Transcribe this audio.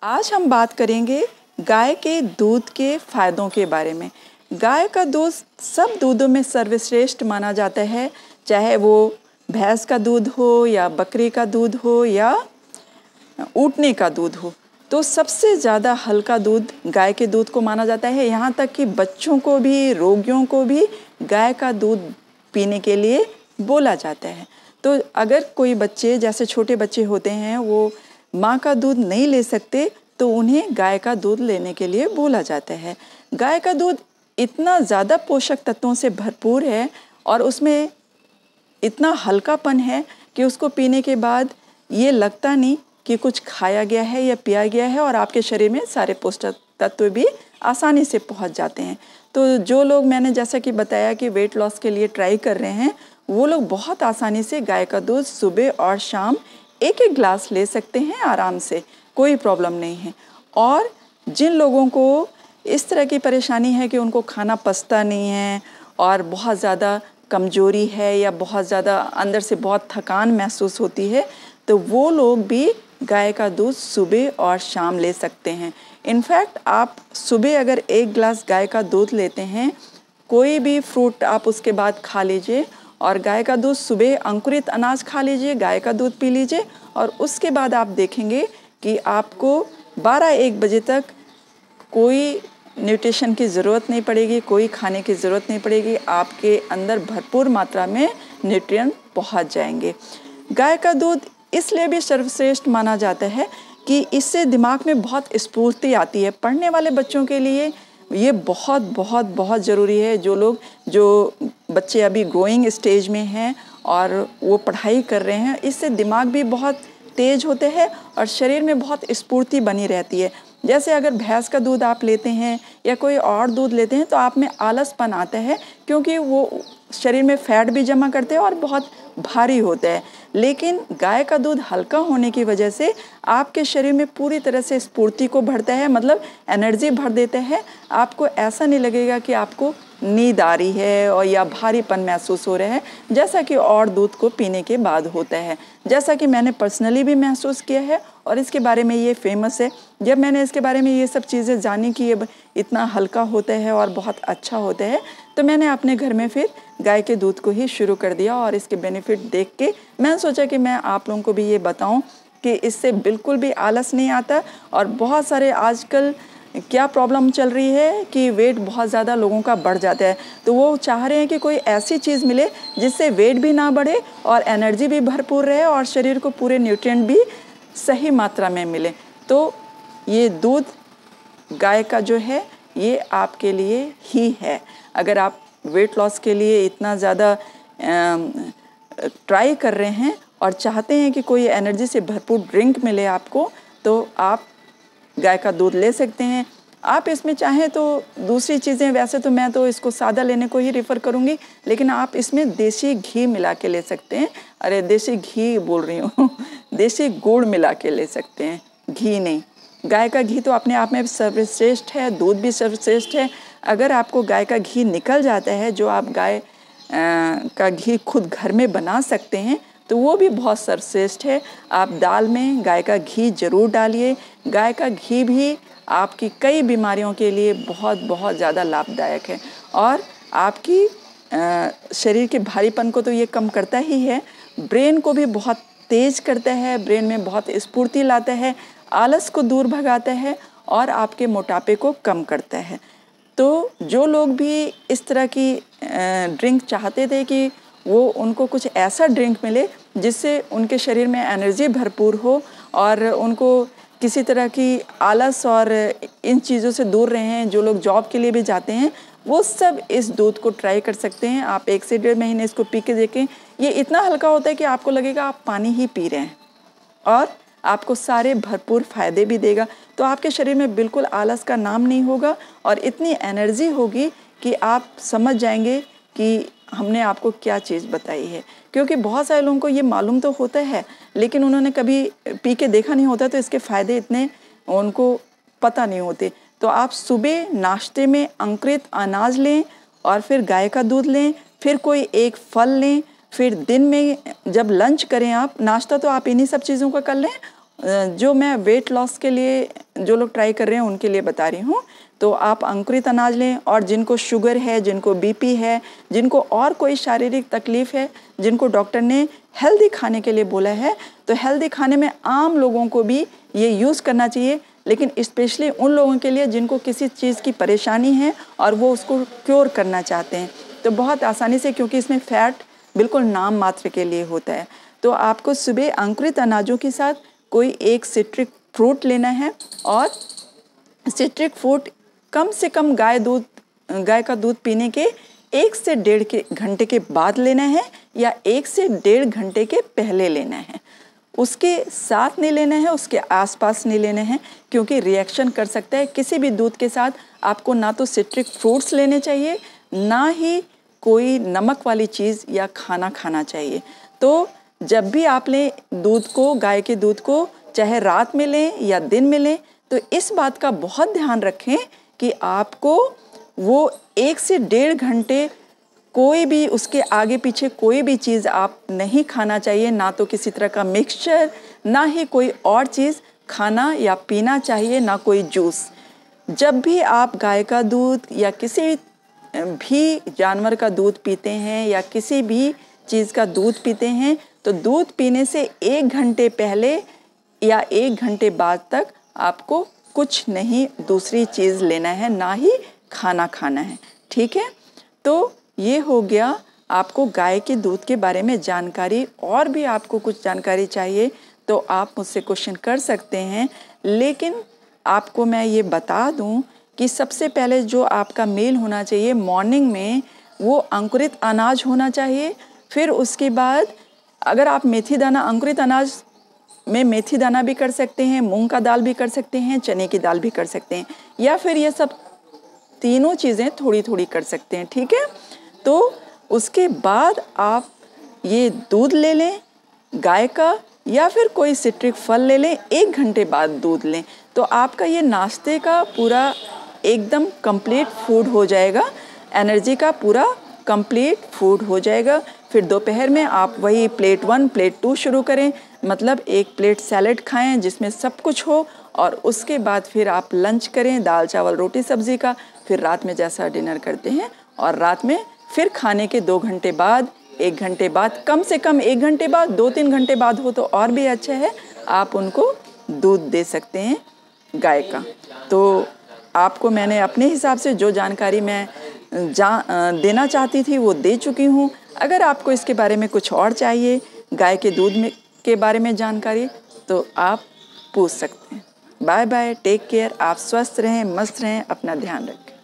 आज हम बात करेंगे गाय के दूध के फ़ायदों के बारे में। गाय का दूध सब दूधों में सर्वश्रेष्ठ माना जाता है, चाहे वो भैंस का दूध हो या बकरी का दूध हो या ऊँटने का दूध हो। तो सबसे ज़्यादा हल्का दूध गाय के दूध को माना जाता है। यहाँ तक कि बच्चों को भी, रोगियों को भी गाय का दूध पीने के लिए बोला जाता है। तो अगर कोई बच्चे, जैसे छोटे बच्चे होते हैं, वो माँ का दूध नहीं ले सकते तो उन्हें गाय का दूध लेने के लिए बोला जाता है। गाय का दूध इतना ज़्यादा पोषक तत्वों से भरपूर है और उसमें इतना हल्कापन है कि उसको पीने के बाद ये लगता नहीं कि कुछ खाया गया है या पिया गया है, और आपके शरीर में सारे पोषक तत्व भी आसानी से पहुंच जाते हैं। तो जो लोग, मैंने जैसा कि बताया कि वेट लॉस के लिए ट्राई कर रहे हैं, वो लोग बहुत आसानी से गाय का दूध सुबह और शाम एक एक ग्लास ले सकते हैं आराम से, कोई प्रॉब्लम नहीं है। और जिन लोगों को इस तरह की परेशानी है कि उनको खाना पचता नहीं है और बहुत ज़्यादा कमज़ोरी है या बहुत ज़्यादा अंदर से बहुत थकान महसूस होती है, तो वो लोग भी गाय का दूध सुबह और शाम ले सकते हैं। इनफैक्ट आप सुबह अगर एक गिलास गाय का दूध लेते हैं, कोई भी फ्रूट आप उसके बाद खा लीजिए, और गाय का दूध सुबह अंकुरित अनाज खा लीजिए, गाय का दूध पी लीजिए, और उसके बाद आप देखेंगे कि आपको 12-1 बजे तक कोई न्यूट्रिशन की ज़रूरत नहीं पड़ेगी, कोई खाने की ज़रूरत नहीं पड़ेगी। आपके अंदर भरपूर मात्रा में न्यूट्रिएंट पहुंच जाएंगे। गाय का दूध इसलिए भी सर्वश्रेष्ठ माना जाता है कि इससे दिमाग में बहुत स्फूर्ति आती है। पढ़ने वाले बच्चों के लिए ये बहुत बहुत बहुत ज़रूरी है। जो बच्चे अभी ग्रोइंग स्टेज में हैं और वो पढ़ाई कर रहे हैं, इससे दिमाग भी बहुत तेज़ होते हैं और शरीर में बहुत स्फूर्ति बनी रहती है। जैसे अगर भैंस का दूध आप लेते हैं या कोई और दूध लेते हैं तो आप में आलसपन आता है, क्योंकि वो शरीर में फैट भी जमा करते हैं और बहुत भारी होता है। लेकिन गाय का दूध हल्का होने की वजह से आपके शरीर में पूरी तरह से स्फूर्ति को भरता है, मतलब एनर्जी भर देता है। आपको ऐसा नहीं लगेगा कि आपको नींद आ रही है और या भारीपन महसूस हो रहा है, जैसा कि और दूध को पीने के बाद होता है। जैसा कि मैंने पर्सनली भी महसूस किया है और इसके बारे में ये फेमस है। जब मैंने इसके बारे में ये सब चीज़ें जानी कि ये इतना हल्का होता है और बहुत अच्छा होता है, तो मैंने अपने घर में फिर गाय के दूध को ही शुरू कर दिया। और इसके बेनिफिट देख के मैंने सोचा कि मैं आप लोगों को भी ये बताऊं कि इससे बिल्कुल भी आलस नहीं आता। और बहुत सारे आजकल क्या प्रॉब्लम चल रही है कि वेट बहुत ज़्यादा लोगों का बढ़ जाता है, तो वो चाह रहे हैं कि कोई ऐसी चीज़ मिले जिससे वेट भी ना बढ़े और एनर्जी भी भरपूर रहे और शरीर को पूरे न्यूट्रिएंट भी सही मात्रा में मिले। तो ये दूध गाय का जो है ये आपके लिए ही है। अगर आप वेट लॉस के लिए इतना ज़्यादा ट्राई कर रहे हैं और चाहते हैं कि कोई एनर्जी से भरपूर ड्रिंक मिले आपको, तो आप गाय का दूध ले सकते हैं। आप इसमें चाहें तो दूसरी चीज़ें, वैसे तो मैं तो इसको सादा लेने को ही रेफ़र करूँगी, लेकिन आप इसमें देसी घी मिला के ले सकते हैं। अरे देसी घी बोल रही हूँ देसी गुड़ मिला के ले सकते हैं, घी नहीं। गाय का घी तो अपने आप में सर्वश्रेष्ठ है, दूध भी सर्वश्रेष्ठ है। अगर आपको गाय का घी निकल जाता है, जो आप गाय का घी खुद घर में बना सकते हैं, तो वो भी बहुत सर्वश्रेष्ठ है। आप दाल में गाय का घी ज़रूर डालिए। गाय का घी भी आपकी कई बीमारियों के लिए बहुत बहुत ज़्यादा लाभदायक है और आपकी शरीर के भारीपन को तो ये कम करता ही है, ब्रेन को भी बहुत तेज़ करता है, ब्रेन में बहुत स्फूर्ति लाता है, आलस को दूर भगाता है और आपके मोटापे को कम करता है। तो जो लोग भी इस तरह की ड्रिंक चाहते थे कि वो उनको कुछ ऐसा ड्रिंक मिले जिससे उनके शरीर में एनर्जी भरपूर हो और उनको किसी तरह की आलस और इन चीज़ों से दूर रहे हैं, जो लोग जॉब के लिए भी जाते हैं, वो सब इस दूध को ट्राई कर सकते हैं। आप 1 से 1.5 महीने इसको पी के देखें। ये इतना हल्का होता है कि आपको लगेगा आप पानी ही पी रहे हैं और आपको सारे भरपूर फ़ायदे भी देगा। तो आपके शरीर में बिल्कुल आलस का नाम नहीं होगा और इतनी एनर्जी होगी कि आप समझ जाएंगे कि हमने आपको क्या चीज़ बताई है। क्योंकि बहुत सारे लोगों को ये मालूम तो होता है, लेकिन उन्होंने कभी पी के देखा नहीं होता, तो इसके फ़ायदे इतने उनको पता नहीं होते। तो आप सुबह नाश्ते में अंकुरित अनाज लें और फिर गाय का दूध लें, फिर कोई एक फल लें, फिर दिन में जब लंच करें, आप नाश्ता तो आप इन्हीं सब चीज़ों का कर लें, जो मैं वेट लॉस के लिए जो लोग ट्राई कर रहे हैं उनके लिए बता रही हूँ। तो आप अंकुरित अनाज लें, और जिनको शुगर है, जिनको बीपी है, जिनको और कोई शारीरिक तकलीफ़ है, जिनको डॉक्टर ने हेल्दी खाने के लिए बोला है, तो हेल्दी खाने में आम लोगों को भी ये यूज़ करना चाहिए, लेकिन स्पेशली उन लोगों के लिए जिनको किसी चीज़ की परेशानी है और वो उसको क्योर करना चाहते हैं, तो बहुत आसानी से, क्योंकि इसमें फ़ैट बिल्कुल नाम मात्र के लिए होता है। तो आपको सुबह अंकुरित अनाजों के साथ कोई एक सिट्रिक फ्रूट लेना है, और सिट्रिक फ्रूट कम से कम गाय का दूध पीने के 1 से 1.5 घंटे के बाद लेना है, या 1 से 1.5 घंटे के पहले लेना है। उसके साथ नहीं लेना है, उसके आसपास नहीं लेना है, क्योंकि रिएक्शन कर सकता है। किसी भी दूध के साथ आपको ना तो सिट्रिक फ्रूट्स लेने चाहिए, ना ही कोई नमक वाली चीज़ या खाना खाना चाहिए। तो जब भी आप लें दूध को, गाय के दूध को, चाहे रात में लें या दिन में लें, तो इस बात का बहुत ध्यान रखें कि आपको वो 1 से 1.5 घंटे कोई भी उसके आगे पीछे कोई भी चीज़ आप नहीं खाना चाहिए, ना तो किसी तरह का मिक्सचर, ना ही कोई और चीज़ खाना या पीना चाहिए, ना कोई जूस। जब भी आप गाय का दूध या किसी भी जानवर का दूध पीते हैं या किसी भी चीज़ का दूध पीते हैं, तो दूध पीने से 1 घंटे पहले या 1 घंटे बाद तक आपको कुछ नहीं दूसरी चीज़ लेना है, ना ही खाना खाना है। ठीक है, तो ये हो गया आपको गाय के दूध के बारे में जानकारी। और भी आपको कुछ जानकारी चाहिए तो आप मुझसे क्वेश्चन कर सकते हैं, लेकिन आपको मैं ये बता दूं कि सबसे पहले जो आपका मील होना चाहिए मॉर्निंग में, वो अंकुरित अनाज होना चाहिए। फिर उसके बाद अगर आप मेथी दाना, अंकुरित अनाज में मेथी दाना भी कर सकते हैं, मूंग का दाल भी कर सकते हैं, चने की दाल भी कर सकते हैं, या फिर ये सब तीनों चीज़ें थोड़ी थोड़ी कर सकते हैं। ठीक है, तो उसके बाद आप ये दूध ले लें गाय का, या फिर कोई सिट्रिक फल ले लें, 1 घंटे बाद दूध लें, तो आपका ये नाश्ते का पूरा एकदम कंप्लीट फूड हो जाएगा, एनर्जी का पूरा कंप्लीट फूड हो जाएगा। फिर दोपहर में आप वही प्लेट 1 प्लेट 2 शुरू करें, मतलब 1 प्लेट सैलेड खाएं जिसमें सब कुछ हो, और उसके बाद फिर आप लंच करें दाल चावल रोटी सब्जी का। फिर रात में जैसा डिनर करते हैं, और रात में फिर खाने के 2 घंटे बाद, 1 घंटे बाद, कम से कम 1 घंटे बाद, 2-3 घंटे बाद हो तो और भी अच्छा है, आप उनको दूध दे सकते हैं गाय का। तो आपको मैंने अपने हिसाब से जो जानकारी मैं देना चाहती थी वो दे चुकी हूँ। अगर आपको इसके बारे में कुछ और चाहिए, गाय के दूध में के बारे में जानकारी, तो आप पूछ सकते हैं। बाय बाय, टेक केयर, आप स्वस्थ रहें, मस्त रहें, अपना ध्यान रखें।